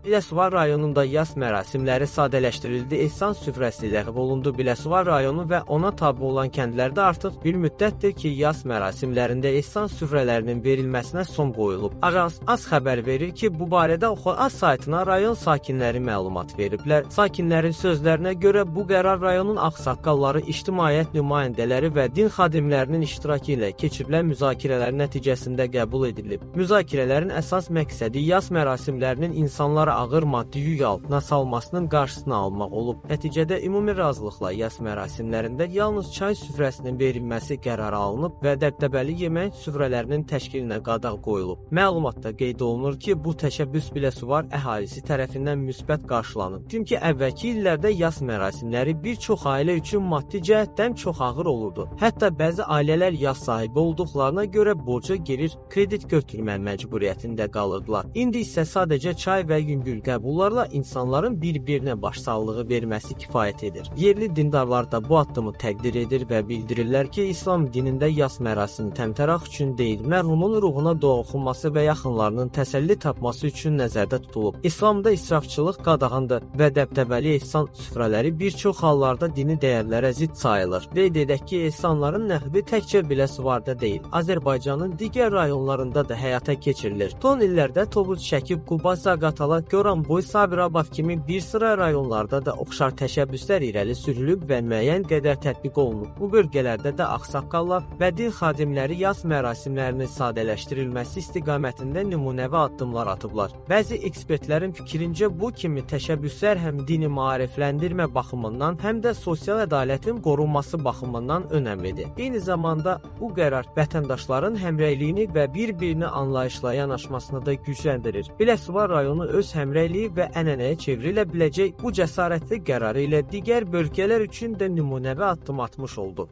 Biləsuvar rayonunda yas mərasimləri sadələşdirildi, ehsan süfrəsi ləğv olundu. Biləsuvar rayonu və ona tabe olan kəndlərdə artıq bir müddətdir ki, yas mərasimlərində ehsan süfrələrinin verilməsinə son qoyulub. Az xəbər verir ki, bu barədə Oxu.az saytına rayon sakinləri məlumat veriblər. Sakinlərin sözlərinə görə bu qərar rayonun ağsaqqalları, ictimaiyyət nümayəndələri və din xadimlərinin iştirakı ilə keçirilən müzakirələr nəticəsində qəbul edilib. Müzakirələrin əsas məqsədi yas mərasimlərinin insanlara ağır maddi yük altına salmasının qarşısını almaq olub. Nəticədə ümumi razılıqla yas mərasimlərində yalnız çay süfrəsinin verilməsi qərarı alınıb və dəbdəbəli yemək süfrələrinin təşkilinə qadağ qoyulub. Məlumatda qeyd olunur ki, bu təşəbbüs Biləsuvar əhalisi tərəfindən müsbət qarşılanıb. Çünki əvvəlki illərdə yas mərasimləri bir çox ailə üçün maddi cəhətdən çox ağır olurdu. Hətta bəzi ailələr yas sahibi olduqlarına görə borca girir, kredit götürmə məcburiyyətində qalırdılar. İndi isə sadəcə çay və yüngül qəbullarla insanların bir-birinə başsağlığı verməsi kifayət edir. Yerli dindarlar da bu addımı təqdir edir və bildirirlər ki, İslam dinində yas mərasimi təmtəraq üçün deyil, mərhumun ruhuna dua oxunması və yaxınlarının təsəlli tapması üçün nəzərdə tutulub. İslamda israfçılıq qadağandır və dəbdəbəli ehsan süfrələri bir çox hallarda dini dəyərlərə zidd sayılır. Qeyd edək ki, ehsanların nəqbi təkcə Biləsuvarda deyil, Azərbaycanın digər rayonlarında da həyata keçirilir. Son illərdə Tovuz, Şəkib, Quba, Zaqatala, Goranboy, Sabirabad kimi bir sıra rayonlarda da oxşar təşəbbüslər irəli sürülüb və müəyyən qədər tətbiq olunub. Bu bölgələrdə də ağsaqqallar və din xadimləri yas mərasimlərinin sadələşdirilməsi istiqamətində nümunəvi addımlar atıblar. Bəzi ekspertlərin fikrincə bu kimi təşəbbüslər həm dini maarifləndirmə baxımından, həm də sosial ədalətin qorunması baxımından önəmlidir. Eyni zamanda bu qərar vətəndaşların həmrəyliyini və bir-birini anlayışla yanaşmasını da gücləndirir. Biləsuvar rayonu öz həmrəyliyi və ənənəyə çevrilə biləcək bu cəsarətli qərarı ilə digər bölgələr üçün də nümunəvi addım atmış oldu.